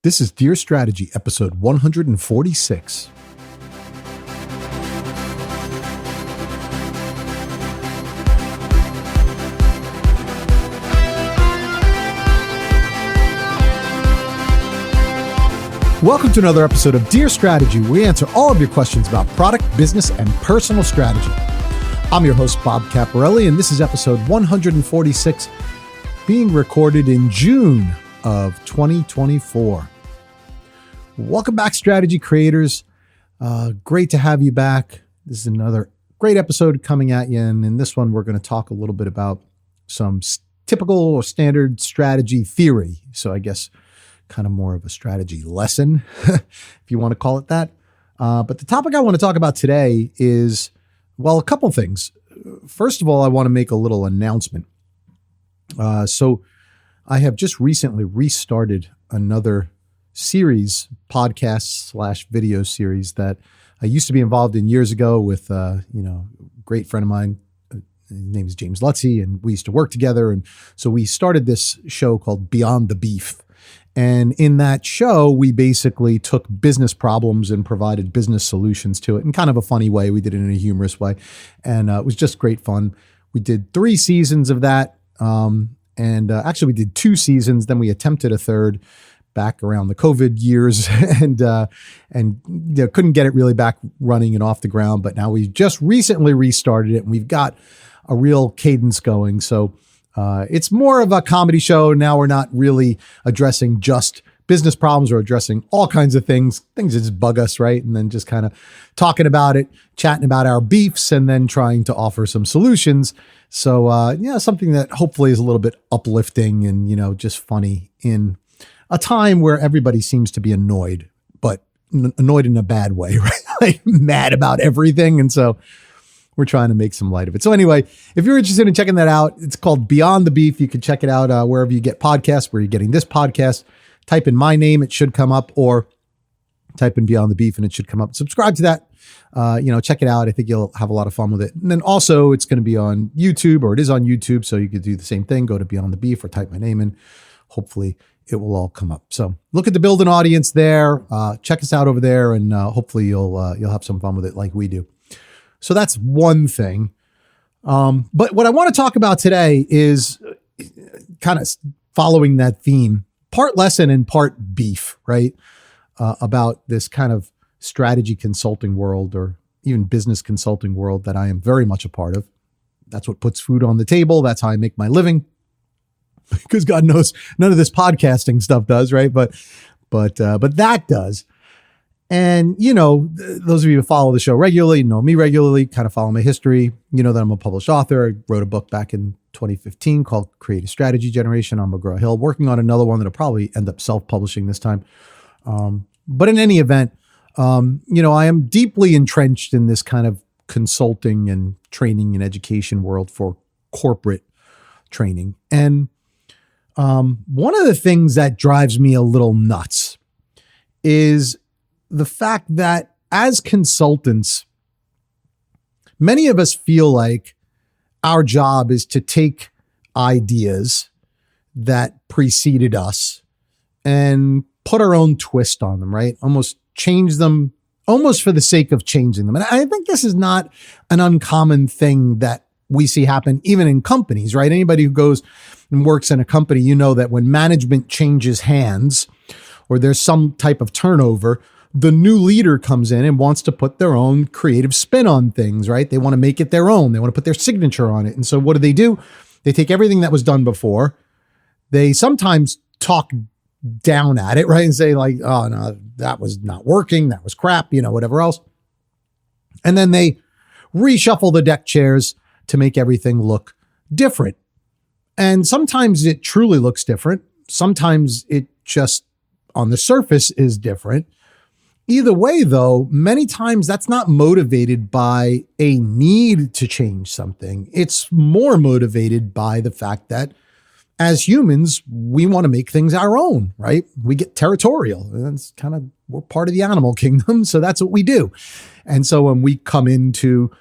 This is Dear Strategy, episode 146. Welcome to another episode of Dear Strategy, where we answer all of your questions about product, business, and personal strategy. I'm your host, Bob Caporelli, and this is episode 146, being recorded in June of 2024. Welcome back, strategy creators. Great to have you back. This is another great episode coming at you. And in this one, we're going to talk a little bit about some typical or standard strategy theory. So I guess kind of more of a strategy lesson, if you want to call it that. But the topic I want to talk about today is, well, a couple things. First of all, I want to make a little announcement. So I have just recently restarted another series, podcast / video series that I used to be involved in years ago with, a great friend of mine. His name is James Lutzy, and we used to work together. And so we started this show called Beyond the Beef. And in that show, we basically took business problems and provided business solutions to it in kind of a funny way. We did it in a humorous way. And it was just great fun. We did 3 seasons of that. Actually, we did 2 seasons. Then we attempted a third back around the COVID years and couldn't get it really back running and off the ground. But now we just recently restarted it, and we've got a real cadence going. So it's more of a comedy show. Now we're not really addressing just business problems. We're addressing all kinds of things that just bug us, right? And then just kind of talking about it, chatting about our beefs, and then trying to offer some solutions. So, something that hopefully is a little bit uplifting and, just funny in a time where everybody seems to be annoyed, but annoyed in a bad way, right? Like mad about everything. And so we're trying to make some light of it. So anyway, if you're interested in checking that out, it's called Beyond the Beef. You can check it out wherever you get podcasts, where you're getting this podcast. Type in my name, it should come up, or type in Beyond the Beef and it should come up. Subscribe to that. Check it out. I think you'll have a lot of fun with it. And then also it's going to be on YouTube, or it is on YouTube. So you could do the same thing. Go to Beyond the Beef or type my name in. Hopefully it will all come up. So look at the building audience there. Check us out over there, and hopefully you'll have some fun with it like we do. So that's one thing. But what I want to talk about today is kind of following that theme, part lesson and part beef, right? About this kind of strategy consulting world, or even business consulting world, that I am very much a part of. That's what puts food on the table. That's how I make my living. Because God knows none of this podcasting stuff does, right? But that does. And, those of you who follow the show regularly, know me regularly, kind of follow my history, that I'm a published author. I wrote a book back in 2015 called Creative Strategy Generation on McGraw-Hill, working on another one that'll probably end up self-publishing this time. But in any event, I am deeply entrenched in this kind of consulting and training and education world for corporate training. And one of the things that drives me a little nuts is the fact that as consultants, many of us feel like our job is to take ideas that preceded us and put our own twist on them, right? Almost change them, almost for the sake of changing them. And I think this is not an uncommon thing that we see happen even in companies, right? Anybody who goes and works in a company, that when management changes hands or there's some type of turnover, the new leader comes in and wants to put their own creative spin on things, right? They want to make it their own. They want to put their signature on it. And so what do? They take everything that was done before. They sometimes talk down at it, right? And say like, oh no, that was not working. That was crap, whatever else. And then they reshuffle the deck chairs to make everything look different. And sometimes it truly looks different. Sometimes it just on the surface is different. Either way, though, many times that's not motivated by a need to change something. It's more motivated by the fact that as humans, we want to make things our own, right? We get territorial. That's we're part of the animal kingdom. So that's what we do. And so when we come into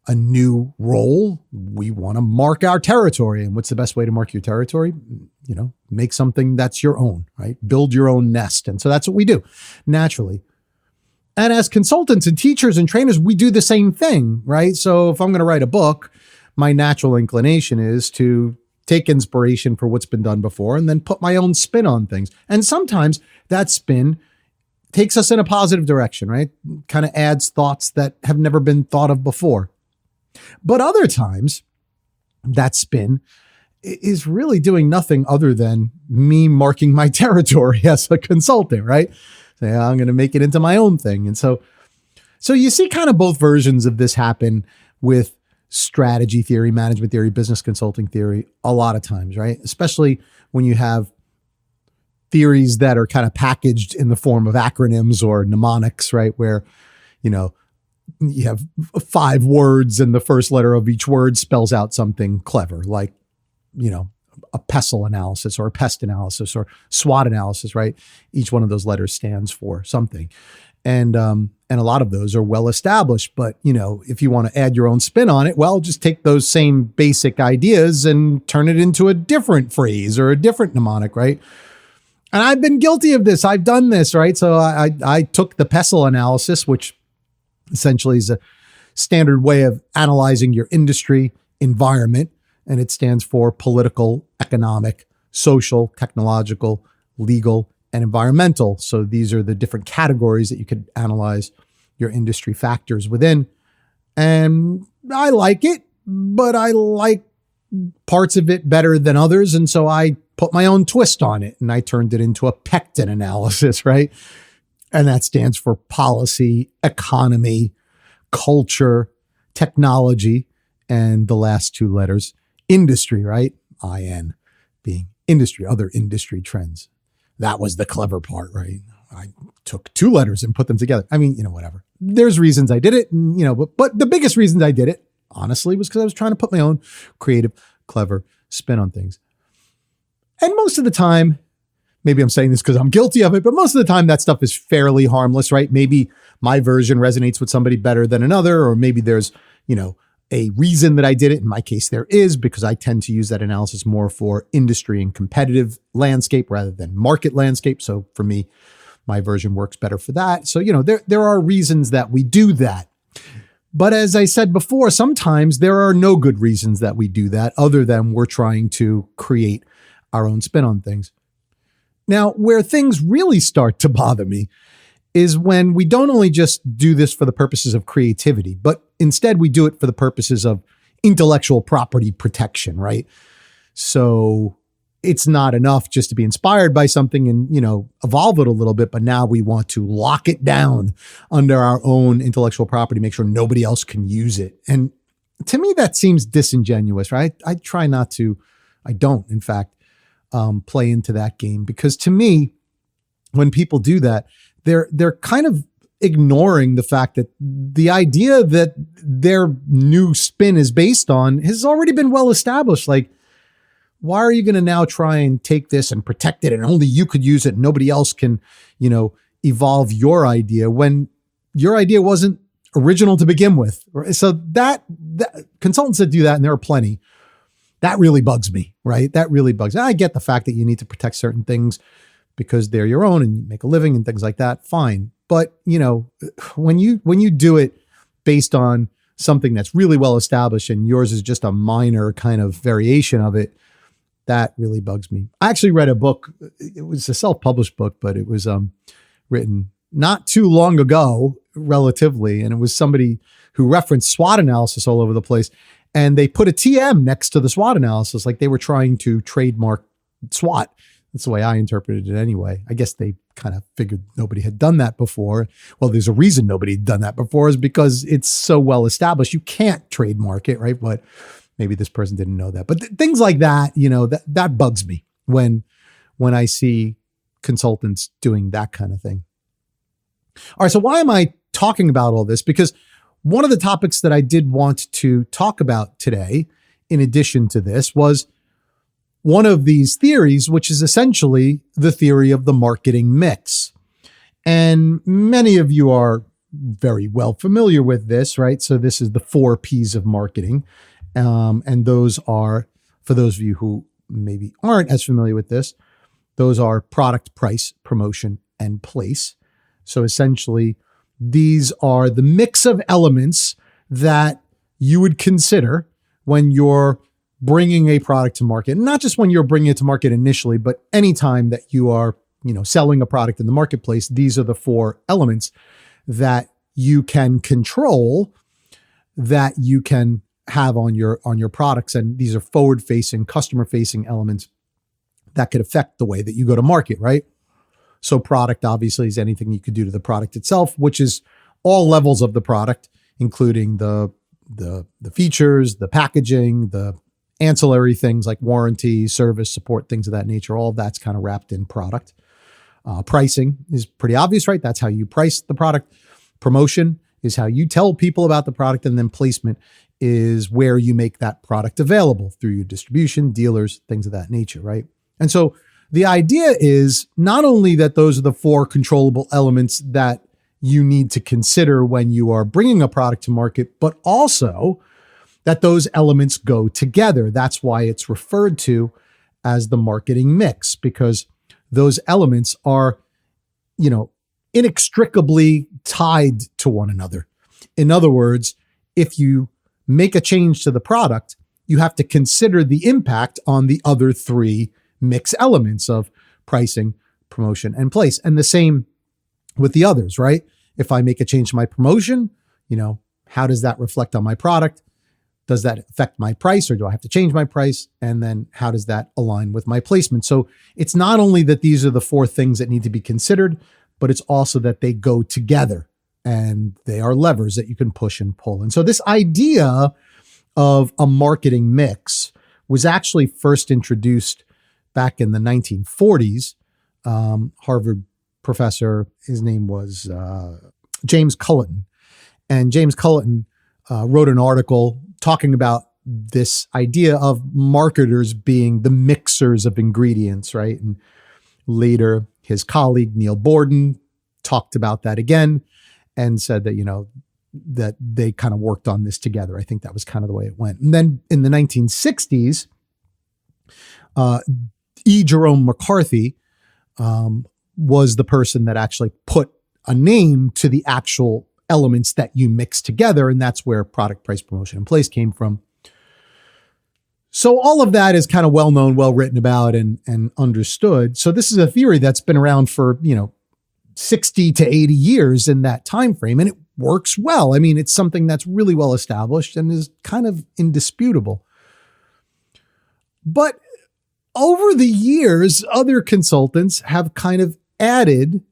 a new role, we want to mark our territory. And what's the best way to mark your territory? make something that's your own, right? Build your own nest. And so that's what we do naturally. And as consultants and teachers and trainers, we do the same thing, right? So if I'm going to write a book, my natural inclination is to take inspiration for what's been done before and then put my own spin on things. And sometimes that spin takes us in a positive direction, right? Kind of adds thoughts that have never been thought of before. But other times, that spin is really doing nothing other than me marking my territory as a consultant, right? Say, I'm going to make it into my own thing. And so you see kind of both versions of this happen with strategy theory, management theory, business consulting theory a lot of times, right? Especially when you have theories that are kind of packaged in the form of acronyms or mnemonics, right? Where, you have 5 words and the first letter of each word spells out something clever, like, a PESTLE analysis or a PEST analysis or SWOT analysis, right? Each one of those letters stands for something. And a lot of those are well established, but if you want to add your own spin on it, well, just take those same basic ideas and turn it into a different phrase or a different mnemonic, right? And I've been guilty of this. I've done this, right? So I took the PESTLE analysis, which essentially is a standard way of analyzing your industry environment. And it stands for political, economic, social, technological, legal, and environmental. So these are the different categories that you could analyze your industry factors within. And I like it, but I like parts of it better than others. And so I put my own twist on it and I turned it into a PECTIN analysis, right? And that stands for policy, economy, culture, technology, and the last 2 letters, industry, right? IN being industry, other industry trends. That was the clever part, right? I took 2 letters and put them together. I mean, whatever. There's reasons I did it, but the biggest reasons I did it, honestly, was because I was trying to put my own creative, clever spin on things. And most of the time, maybe I'm saying this because I'm guilty of it, but most of the time that stuff is fairly harmless, right? Maybe my version resonates with somebody better than another, or maybe there's, a reason that I did it. In my case, there is, because I tend to use that analysis more for industry and competitive landscape rather than market landscape. So for me, my version works better for that. So, there are reasons that we do that. But as I said before, sometimes there are no good reasons that we do that other than we're trying to create our own spin on things. Now, where things really start to bother me is when we don't only just do this for the purposes of creativity, but instead we do it for the purposes of intellectual property protection, right? So it's not enough just to be inspired by something and, evolve it a little bit, but now we want to lock it down under our own intellectual property, make sure nobody else can use it. And to me, that seems disingenuous, right? I try not to, I don't, in fact, play into that game, because to me, when people do that, they're kind of ignoring the fact that the idea that their new spin is based on has already been well established. Like, why are you going to now try and take this and protect it and only you could use it and nobody else can, evolve your idea when your idea wasn't original to begin with? So that consultants that do that, and there are plenty, that really bugs me, right? That really bugs me. I get the fact that you need to protect certain things because they're your own and you make a living and things like that. Fine. But, when you do it based on something that's really well established and yours is just a minor kind of variation of it, that really bugs me. I actually read a book. It was a self-published book, but it was written not too long ago, relatively. And it was somebody who referenced SWOT analysis all over the place. And they put a TM next to the SWOT analysis, like they were trying to trademark SWOT. That's the way I interpreted it anyway. I guess they kind of figured nobody had done that before. Well, there's a reason nobody had done that before, is because it's so well established. You can't trademark it, right? But maybe this person didn't know that. But things like that, that bugs me when I see consultants doing that kind of thing. All right, so why am I talking about all this? Because one of the topics that I did want to talk about today, in addition to this, was one of these theories, which is essentially the theory of the marketing mix. And many of you are very well familiar with this, right? So this is the 4 Ps of marketing. And those are, for those of you who maybe aren't as familiar with this, those are product, price, promotion, and place. So essentially, these are the mix of elements that you would consider when you're bringing a product to market. Not just when you're bringing it to market initially, but anytime that you are, selling a product in the marketplace, these are the 4 elements that you can control, that you can have on your products. And these are forward-facing, customer-facing elements that could affect the way that you go to market, right? So product obviously is anything you could do to the product itself, which is all levels of the product, including the features, the packaging, the ancillary things like warranty, service, support, things of that nature. All of that's kind of wrapped in product. Pricing is pretty obvious, right? That's how you price the product. Promotion is how you tell people about the product. And then placement is where you make that product available through your distribution, dealers, things of that nature, right? And so the idea is not only that those are the 4 controllable elements that you need to consider when you are bringing a product to market, but also that those elements go together. That's why it's referred to as the marketing mix, because those elements are, inextricably tied to one another. In other words, if you make a change to the product, you have to consider the impact on the other 3 mix elements of pricing, promotion, and place. And the same with the others, right? If I make a change to my promotion, how does that reflect on my product? Does that affect my price, or do I have to change my price? And then how does that align with my placement? So it's not only that these are the 4 things that need to be considered, but it's also that they go together and they are levers that you can push and pull. And so this idea of a marketing mix was actually first introduced back in the 1940s. Harvard professor, his name was James Culliton. And James Culliton wrote an article talking about this idea of marketers being the mixers of ingredients, right? And later, his colleague, Neil Borden, talked about that again and said that, that they kind of worked on this together. I think that was kind of the way it went. And then in the 1960s, E. Jerome McCarthy was the person that actually put a name to the actual elements that you mix together. And that's where product, price, promotion, and place came from. So all of that is kind of well-known, well-written about and understood. So this is a theory that's been around for, 60 to 80 years in that time frame. And it works well. I mean, it's something that's really well established and is kind of indisputable. But over the years, other consultants have kind of added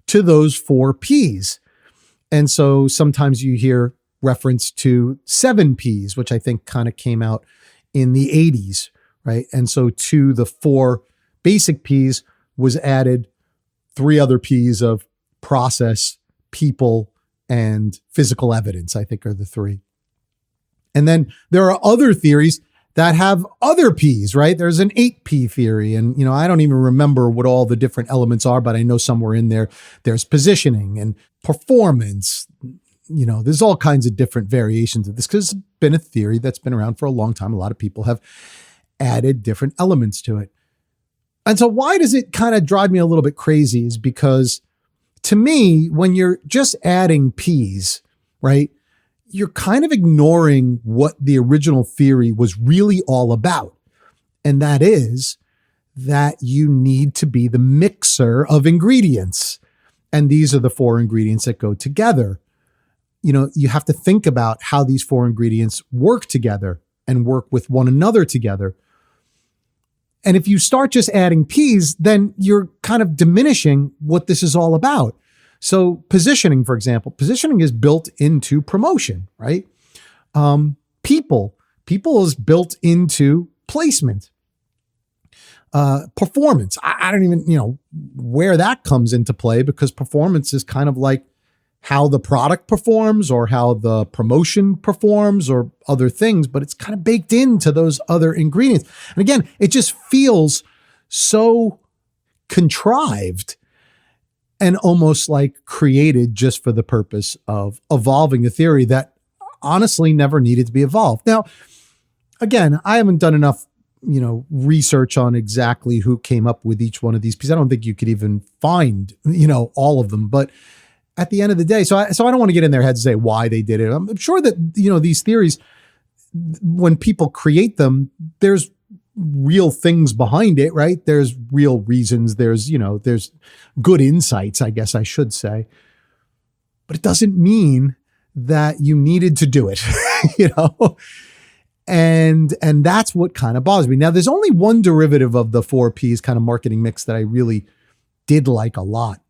to those 4 Ps. And so sometimes you hear reference to 7 Ps, which I think kind of came out in the 80s, right? And so to the 4 basic Ps was added 3 other Ps of process, people, and physical evidence, I think are the 3. And then there are other theories that have other Ps, right? There's an 8P theory. And, I don't even remember what all the different elements are, but I know somewhere in there, there's positioning and performance. There's all kinds of different variations of this because it's been a theory that's been around for a long time. A lot of people have added different elements to it. And so why does it kind of drive me a little bit crazy is because to me, when you're just adding Ps, right, you're kind of ignoring what the original theory was really all about. And that is that you need to be the mixer of ingredients. And these are the 4 ingredients that go together. You have to think about how these 4 ingredients work together and work with one another together. And if you start just adding Ps, then you're kind of diminishing what this is all about. So positioning, for example, positioning is built into promotion, right? People is built into placement. Performance, I don't even, where that comes into play because performance is kind of like how the product performs or how the promotion performs or other things, but it's kind of baked into those other ingredients. And again, it just feels so contrived and almost like created just for the purpose of evolving a theory that honestly never needed to be evolved. Now, again, I haven't done enough research on exactly who came up with each one of these pieces. I don't think you could even find, all of them. But at the end of the day, so I don't want to get in their heads and say why they did it. I'm sure that, these theories, when people create them, there's real things behind it, right? There's real reasons. There's good insights, I guess I should say. But it doesn't mean that you needed to do it, And that's what kind of bothers me. Now, there's only one derivative of the 4Ps kind of marketing mix that I really did like a lot.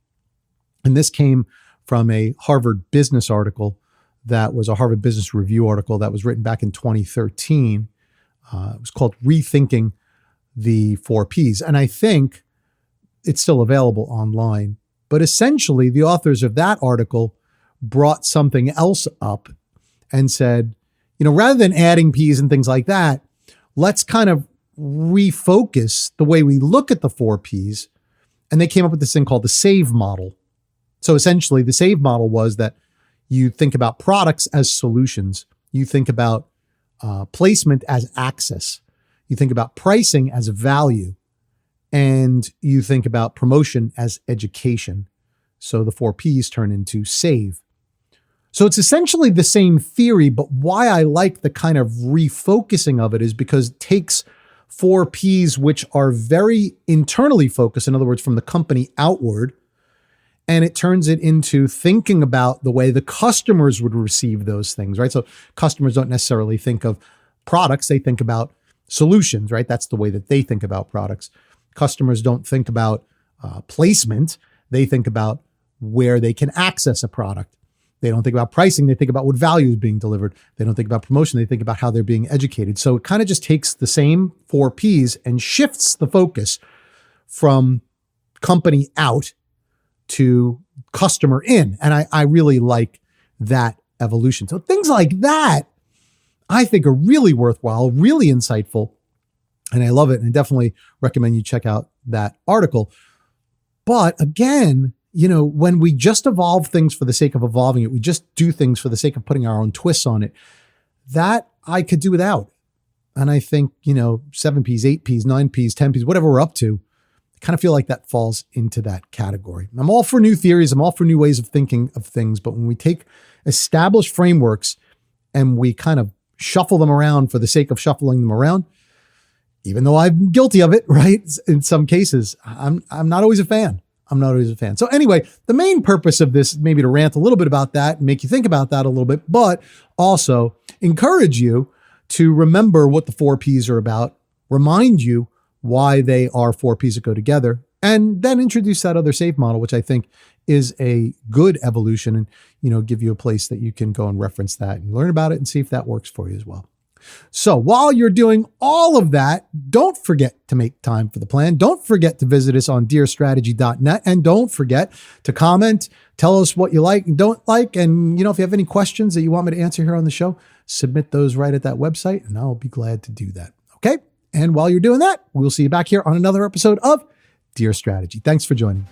And this came from a Harvard Business article that was a Harvard Business Review article that was written back in 2013. It was called Rethinking the 4Ps. And I think it's still available online. But essentially, the authors of that article brought something else up and said, rather than adding P's and things like that, let's kind of refocus the way we look at the 4Ps. And they came up with this thing called the SAVE model. So essentially, the SAVE model was that you think about products as solutions. You think about placement as access. You think about pricing as value. And you think about promotion as education. So the 4Ps turn into SAVE. So it's essentially the same theory, but why I like the kind of refocusing of it is because it takes 4Ps, which are very internally focused, in other words, from the company outward, and it turns it into thinking about the way the customers would receive those things, right? So customers don't necessarily think of products, they think about solutions, right? That's the way that they think about products. Customers don't think about placement, they think about where they can access a product. They don't think about pricing. They think about what value is being delivered. They don't think about promotion. They think about how they're being educated. So it kind of just takes the same 4Ps and shifts the focus from company out to customer in. And I really like that evolution. So things like that, I think are really worthwhile, really insightful. And I love it. And I definitely recommend you check out that article. But again, when we just evolve things for the sake of evolving it, we just do things for the sake of putting our own twists on it, that I could do without. And I think, 7Ps, 8Ps, 9Ps, 10Ps, whatever we're up to, I kind of feel like that falls into that category. I'm all for new theories. I'm all for new ways of thinking of things. But when we take established frameworks and we kind of shuffle them around for the sake of shuffling them around, even though I'm guilty of it, right? In some cases, I'm not always a fan. So anyway, the main purpose of this, maybe to rant a little bit about that and make you think about that a little bit, but also encourage you to remember what the 4Ps are about, remind you why they are 4Ps that go together, and then introduce that other SAVE model, which I think is a good evolution, and, give you a place that you can go and reference that and learn about it and see if that works for you as well. So while you're doing all of that, don't forget to make time for the plan. Don't forget to visit us on dearstrategy.net, and don't forget to comment, tell us what you like and don't like. And, if you have any questions that you want me to answer here on the show, submit those right at that website and I'll be glad to do that. Okay. And while you're doing that, we'll see you back here on another episode of Dear Strategy. Thanks for joining.